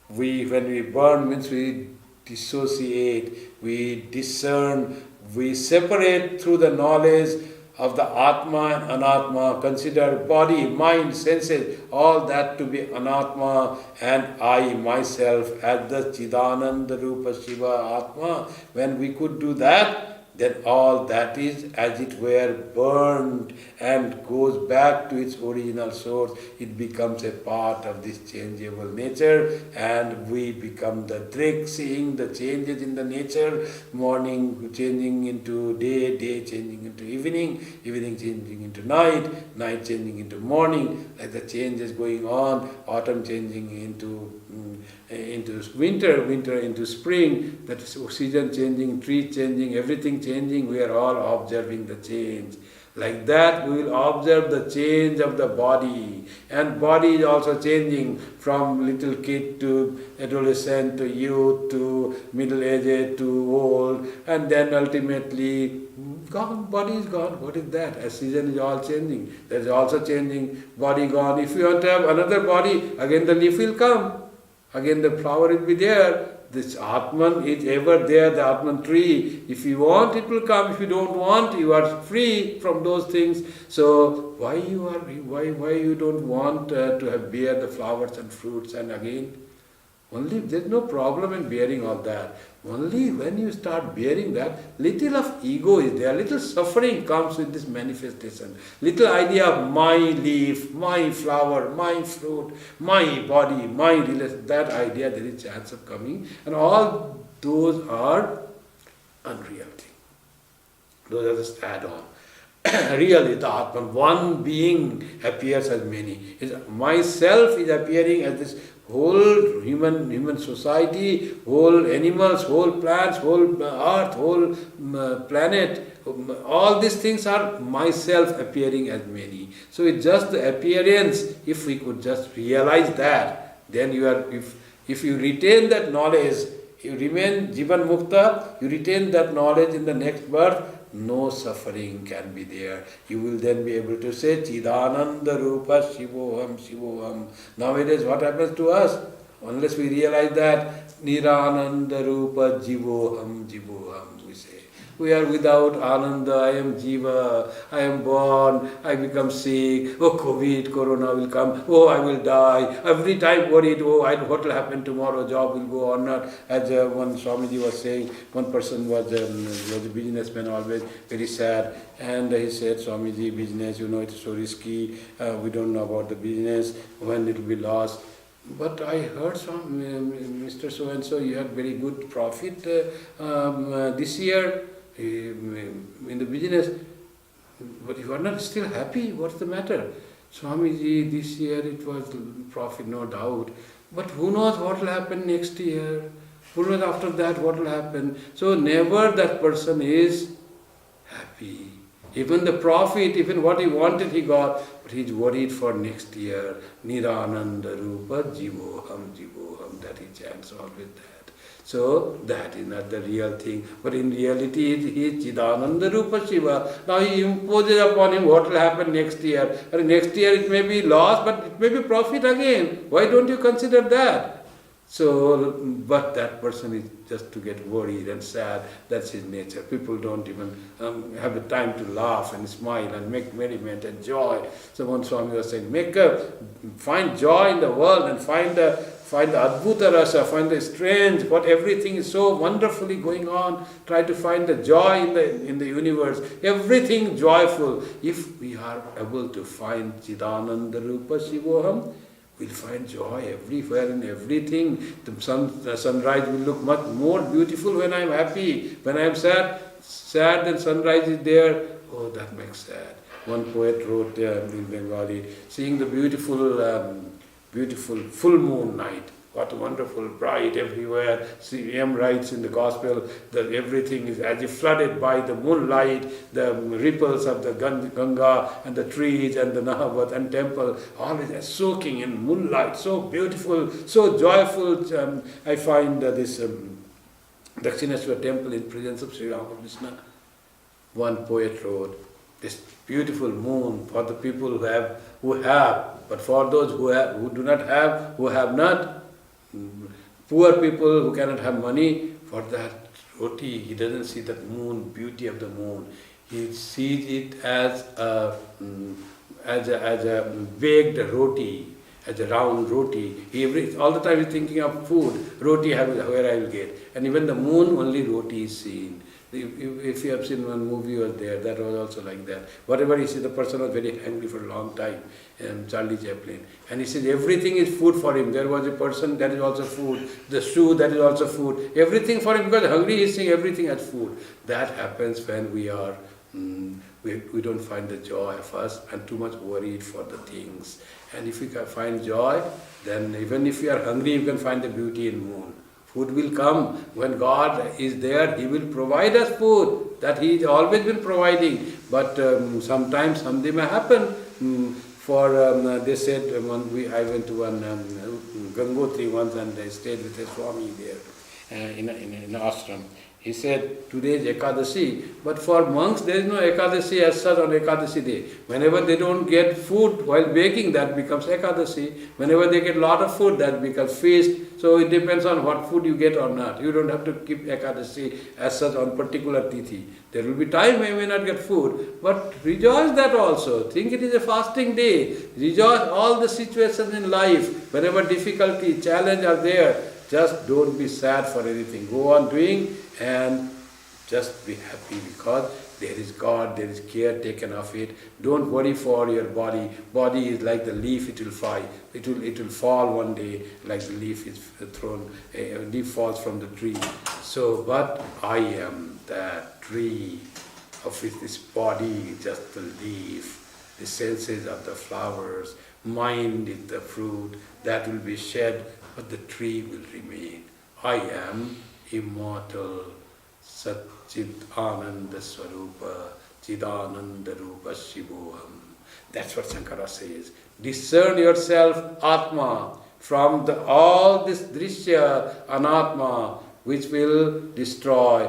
when we burn, means we dissociate, we discern, we separate through the knowledge of the Atma and Anatma, consider body, mind, senses, all that to be Anatma, and I myself as the Chidananda Rupa Shiva Atma. When we could do that, then all that is as it were burned and goes back to its original source. It becomes a part of this changeable nature, and we become the trick, seeing the changes in the nature, morning changing into day, day changing into evening, evening changing into night, night changing into morning, like the changes going on, autumn changing into into winter into spring, that is season changing, tree changing, everything changing, we are all observing the change. Like that, we will observe the change of the body, and body is also changing from little kid to adolescent to youth to middle aged to old, and then ultimately gone. Body is gone. What is that? As season is all changing, there is also changing. Body gone. If you want to have another body, again the leaf will come. Again the flower will be there. This Atman is ever there, the Atman tree. If you want, it will come. If you don't want, you are free from those things. So why you don't want to have bear the flowers and fruits? And again, only there's no problem in bearing all that. Only when you start bearing that, little of ego is there, little suffering comes with this manifestation. Little idea of my leaf, my flower, my fruit, my body, my relation, that idea there is chance of coming. And all those are unreal things. Those are just add-on. Really, the Atman, one being appears as many. Myself is appearing as this whole human society, whole animals, whole plants, whole earth, whole planet. All these things are myself appearing as many. So it's just the appearance. If we could just realize that, then you are. If you retain that knowledge, you remain Jivan Mukta. You retain that knowledge in the next birth. No suffering can be there. You will then be able to say, Chidananda Rupa Shivoham Shivoham. Nowadays what happens to us? Unless we realize that, Nirananda Rupa Jivoham Jivoham, we say. We are without Ananda, I am Jiva, I am born, I become sick, oh COVID, Corona will come, oh I will die. Every time worried, what will happen tomorrow, job will go or not. As one Swamiji was saying, one person was a businessman, always very sad. And he said, Swamiji, business, it's so risky, we don't know about the business, when it will be lost. But I heard from Mr. So-and-so, you had very good profit this year in the business, but you are not still happy. What's the matter? Swamiji, this year it was profit, no doubt, but who knows what will happen next year? Who knows after that what will happen? So never that person is happy. Even the profit, even what he wanted he got, but he's worried for next year. Nirananda Rupa Jivoham Jivoham, that he chants always that. So that is not the real thing. But in reality, he is Chidananda Rupa Shiva. Now he imposes upon him what will happen next year. And next year it may be loss, but it may be profit again. Why don't you consider that? So, but that person is just to get worried and sad. That's his nature. People don't even have the time to laugh and smile and make merriment and joy. So one Swami was saying, find joy in the world and find the Adbhuta Rasa, find the strange, what everything is so wonderfully going on. Try to find the joy in the universe. Everything joyful. If we are able to find Chidananda Rupa Shivoham, we'll find joy everywhere in everything. The sunrise will look much more beautiful when I am happy. When I am sad, then sunrise is there. Oh, that makes sad. One poet wrote in Bengali, seeing the beautiful full moon night. What a wonderful, bright everywhere. C.M. writes in the Gospel that everything is as if flooded by the moonlight, the ripples of the Ganga and the trees and the Nahavat and temple, all is soaking in moonlight, so beautiful, so joyful. I find this Dakshineshwar temple in presence of Sri Ramakrishna. One poet wrote, this beautiful moon for the people who have, but for those who do not have, who have not, poor people who cannot have money, for that roti, he doesn't see that moon, beauty of the moon. He sees it as a baked roti, as a round roti. All the time he's thinking of food, roti where I will get. And even the moon, only roti is seen. If you have seen one movie was there, that was also like that. Whatever he said, the person was very hungry for a long time, Charlie Chaplin. And he says everything is food for him. There was a person, that is also food. The shoe, that is also food. Everything for him, because hungry, he is saying everything as food. That happens when we are we don't find the joy of us and too much worried for the things. And if we can find joy, then even if you are hungry, you can find the beauty in moon. Food will come. When God is there, He will provide us food. That He has always been providing. But sometimes something may happen. They said, I went to one Gangotri once and I stayed with a Swami there in an ashram. He said, today is Ekadasi, but for monks there is no Ekadasi as such on Ekadasi day. Whenever they don't get food while baking, that becomes Ekadasi. Whenever they get a lot of food, that becomes feast. So it depends on what food you get or not. You don't have to keep Ekadasi as such on particular tithi. There will be time when you may not get food, but rejoice that also. Think it is a fasting day. Rejoice all the situations in life. Whenever difficulty, challenge are there, just don't be sad for anything. Go on doing and just be happy because there is God, there is care taken of it. Don't worry for your body. Body is like the leaf, it will fly. It will fall one day like the leaf is thrown, a leaf falls from the tree. So, but I am that tree of which this body is just the leaf. The senses are the flowers. Mind is the fruit that will be shed, but the tree will remain. I am immortal, Satchit Ananda Swarupa, Chidananda Rupa Shivoham. That's what Shankara says. Discern yourself, Atma, from all this Drishya, Anatma, which will destroy,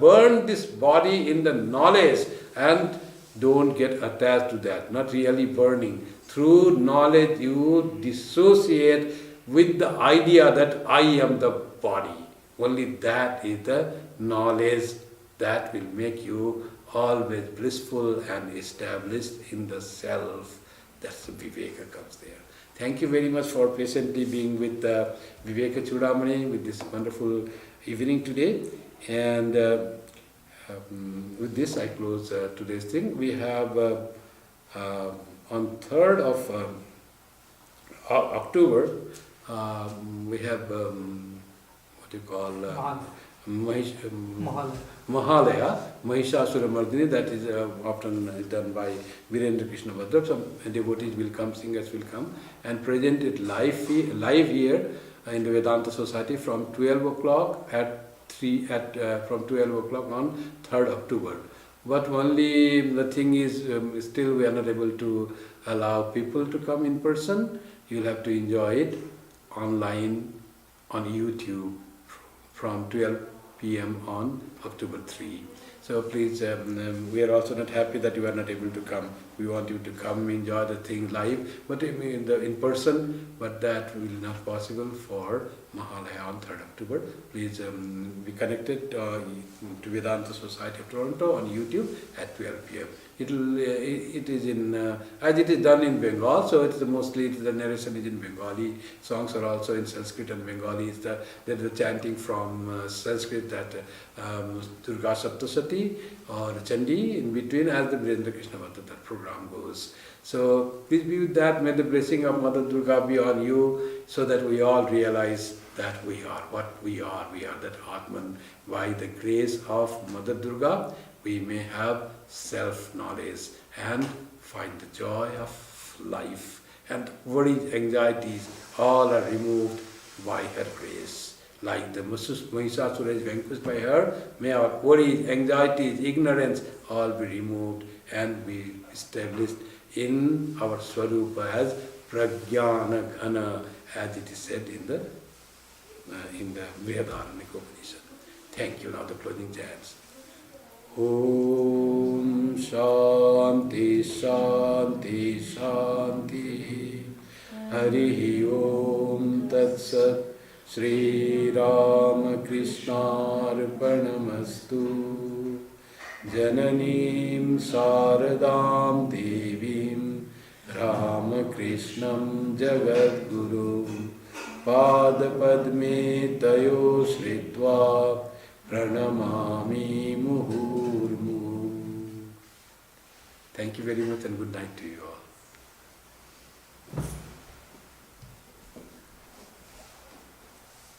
burn this body in the knowledge and don't get attached to that, not really burning. Through knowledge you dissociate with the idea that I am the body. Only that is the knowledge that will make you always blissful and established in the self. That's the Viveka comes there. Thank you very much for patiently being with Vivekachudamani with this wonderful evening today. And with this I close today's thing. We have on 3rd of October, we have what you call Mahalaya, Mahishasura Mardini, that is often done by Virendra Krishna Bhadrap. Some devotees will come, singers will come and present it live here in the Vedanta Society from 12 o'clock from 12 o'clock on 3rd October. But only the thing is, still we are not able to allow people to come in person. You'll have to enjoy it online on YouTube from 12 p.m. on October 3. So please, we are also not happy that you are not able to come. We want you to come, enjoy the thing live, but in person, but that will not possible for Mahalaya on 3rd October. Please be connected to Vedanta Society of Toronto on YouTube at 12 p.m. It is in, as it is done in Bengal, so it's mostly the narration is in Bengali. Songs are also in Sanskrit and Bengali. There's the chanting from Sanskrit that Durga Saptasati or Chandi in between as the Virendra Krishna Bhatta, that program goes. So please be with that. May the blessing of Mother Durga be on you so that we all realize that we are what we are. We are that Atman. By the grace of Mother Durga, we may have self-knowledge and find the joy of life. And worries, anxieties, all are removed by her grace. Like the Mahishasura is vanquished by her, may our worries, anxieties, ignorance all be removed and be established in our Swarupa as Pragyana Ghana, as it is said in the Vrihadaranyaka Upanishad. Thank you. Now the closing chants. Om Shanti Shanti Shanti Hari Om Tat Sat Shri Ram Krishna Arpanamastu Jananim Saradam Devim Ramakrishnam Jagadguru Padapadme Tayo Shritva Pranamami Muhurmu. Thank you very much and good night to you all.